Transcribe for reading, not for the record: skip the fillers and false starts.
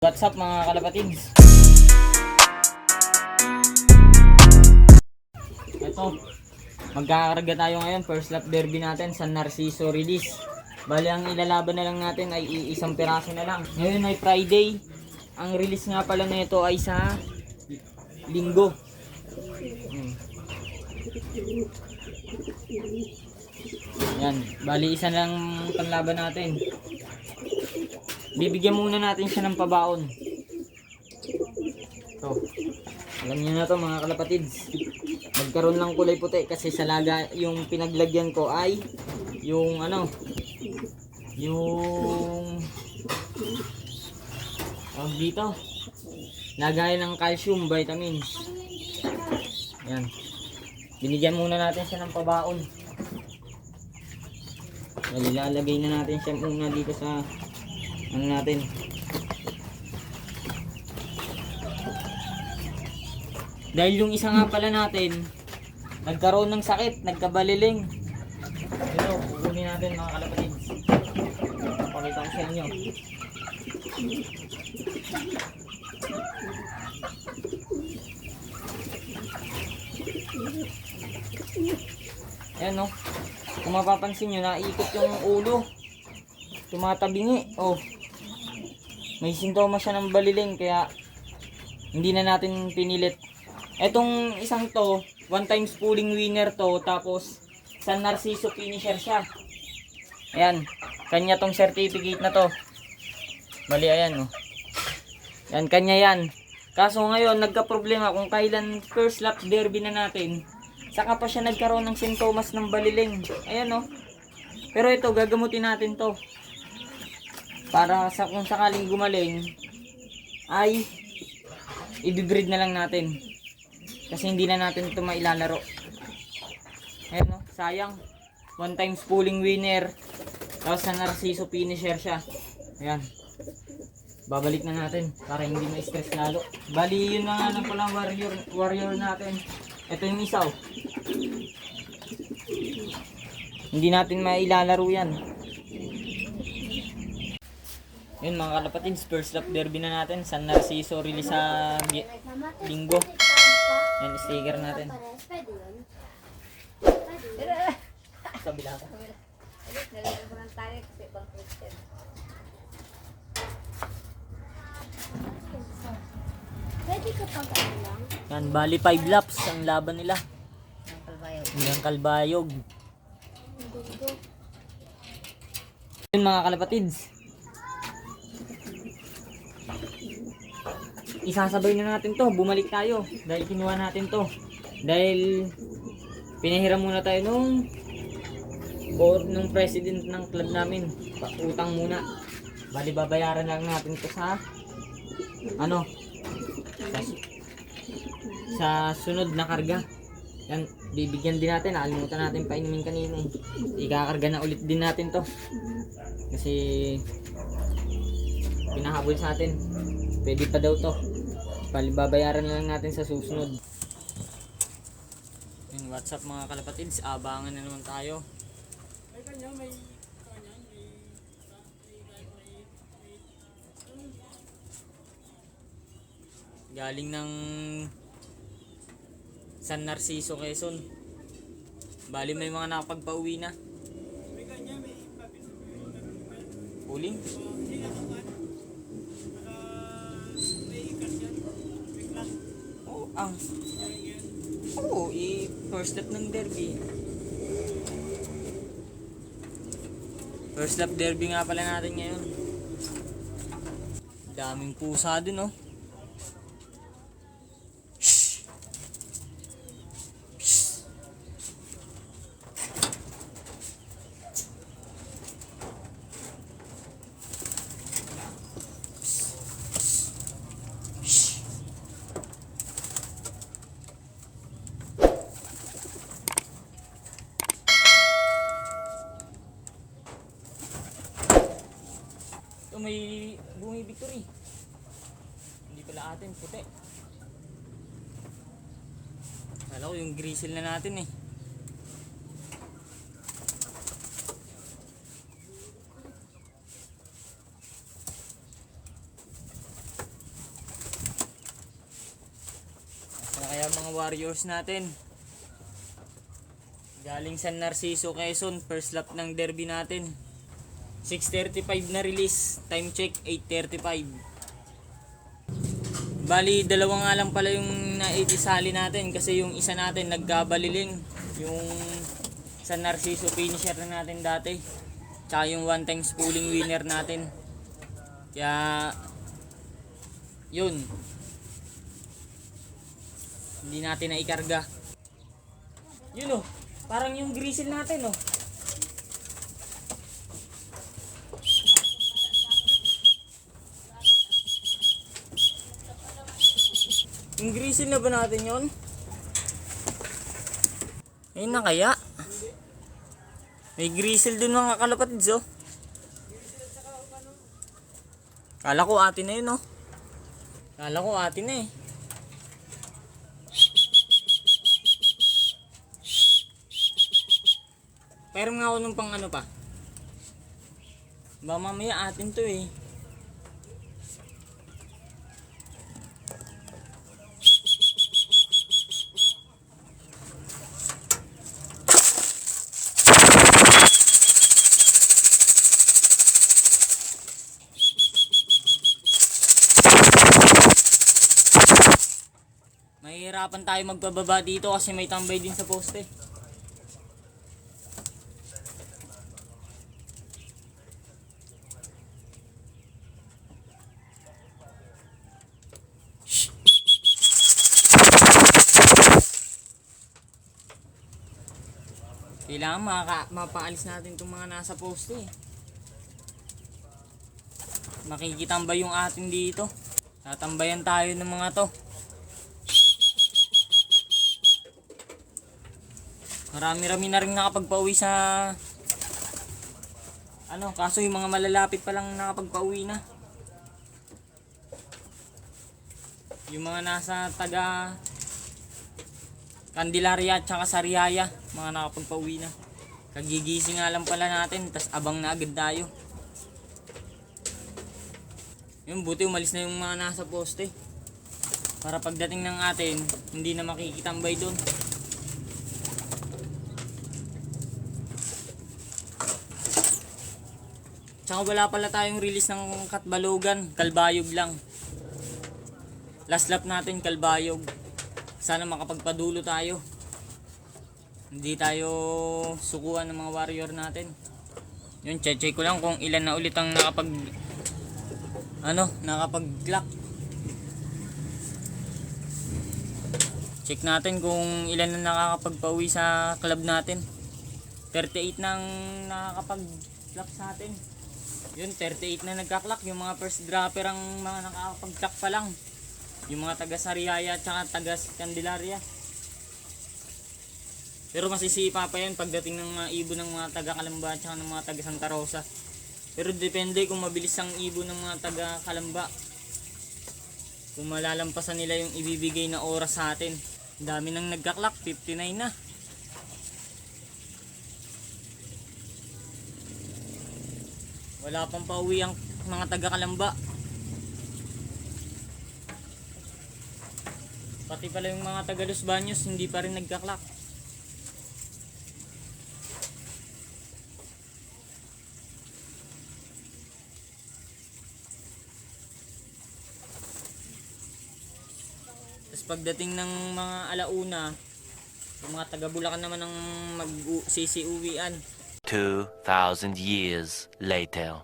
What's up mga kalapatids? Ito, magkakarga tayo ngayon. First lap derby natin sa Narciso release. Bali ang ilalaban na lang natin ay isang piraso na lang. Ngayon ay Friday. Ang release nga pala nito ay sa Linggo. Yan, bali isa lang panlaban natin. Bibigyan muna natin siya ng pabaon. So, alam niyo na to mga kalapatids. Nagkaroon ng kulay puti kasi sa laga yung pinaglagyan ko ay yung yung dito. Lagay ng calcium, vitamins. Yan. Binigyan muna natin siya ng pabaon. Ilalagay na natin siya muna dito sa natin. Dahil yung isa nga pala natin nagkaroon ng sakit, nagkabaliling. Ito, kukunin natin mga kalapatids. Pakita ko sa inyo. Ayan no. Kung mapapansin nyo, naikot yung ulo. Tumatabingi. Oh. May sintomas siya ng baliling kaya hindi na natin pinilit. Etong isang to, 1 times pulling winner to, tapos San Narciso finisher siya. Ayan, kanya tong certificate na to. Bali ayan oh. Yan, kanya yan. Kaso ngayon, nagka-problema kung kailan first lap derby na natin, saka pa siya nagkaroon ng sintomas ng baliling. Ayan oh. Pero ito, gagamutin natin to. Para sa kung sakaling gumaling ay i-breed na lang natin. Kasi hindi na natin ito mailalaro. Ayan no, sayang. 1 times pulling winner. Tapos sa Narciso finisher siya. Ayan. Babalik na natin para hindi ma-stress lalo. Bali yun na nga lang palang warrior natin. Ito yung isa oh. Hindi natin mailalaro yan. Yun mga kalapatids, first lap derby na natin. San Narciso release sa Linggo. Yan, sticker natin. Kabila ka. Yan, bali 5 laps ang laban nila. Hanggang Kalbayog. Yun mga kalapatids. Isasabay na natin to, bumalik tayo dahil kinuha natin to. Dahil pinahiram muna tayo nung president ng club namin. Utang muna. Bali babayaran lang natin to sa sa sunod na karga. Yan, bibigyan din natin. Nakalimutan natin painumin kanina eh. Ikakarga na ulit din natin to. Kasi pinahabol sa atin. Pwede pa daw to. Babayaran na lang natin sa susunod. Yung WhatsApp mga kalapatids, abangan na naman tayo. Galing ng San Narciso, Quezon. Bali may mga nakapagpauwi na. Huling? First lap ng derby. First lap derby nga pala natin ngayon. Daming pusa din oh. May bungi victory. Hindi pala atin, puti. Kala ko yung grizzle na natin eh. mga warriors natin. Galing San Narciso, Quezon. First lap ng derby natin. 6:35 na release. Time check 8:35. Bali, dalawa nga lang pala yung naitisali natin kasi yung isa natin nagkabaliling. Yung San Narciso finisher na natin dati. Tsaka yung one time schooling winner natin. Kaya yun, hindi natin na ikarga. Yun oh, parang yung grizzle natin oh. Yung grizzle na ba natin yun? Ayun na kaya. May grizzle dun mga kalapatids oh. Kala ko atin na yun oh. Kala ko atin na eh. Pero nga ako nung pang ano pa. Ba mamaya atin to eh. Mahihirapan tayo magbababa dito kasi may tambay din sa poste. Kailangan mapaalis natin itong mga nasa poste. Makikitambay yung atin dito. Tatambayan tayo ng mga to. Marami-rami na rin nakapagpauwi sa ano, kaso yung mga malalapit pa lang nakapagpauwi na. Yung mga nasa taga Candelaria at saka Sariaya, mga nakapagpauwi na. Kagigising nga lang pala natin, tas abang na agad tayo. Yung buti umalis na yung mga nasa poste. Para pagdating ng atin, hindi na makikitambay doon. Tsaka wala pala tayong release ng Katbalogan, Kalbayog lang. Last lap natin Kalbayog. Sana makapagpadulo tayo. Hindi tayo sukuan ng mga warrior natin. Yun, check ko lang kung ilan na ulit ang nakapag-clock. Check natin kung ilan na nakakapagpauwi sa club natin. 38 nang nakakapag-clock sa atin. Yun, 38 na nagka-clock. Yung mga first dropper ang mga nakakapag-clock pa lang. Yung mga taga Sariaya at saka taga Candelaria. Pero masisipa pa yan pagdating ng mga ibon ng mga taga Calamba at saka ng mga taga Santa Rosa. Pero depende kung mabilis ang ibon ng mga taga Calamba. Kung malalampasan nila yung ibibigay na oras sa atin. Dami nang nagka-clock, 59 na. Wala pang pauwi ang mga taga Calamba. Pati pala yung mga taga Los Baños hindi pa rin nagka-clock. Tapos pagdating ng mga alauna, yung mga taga Bulacan naman ang mag-sisiuwian. 2,000 years later.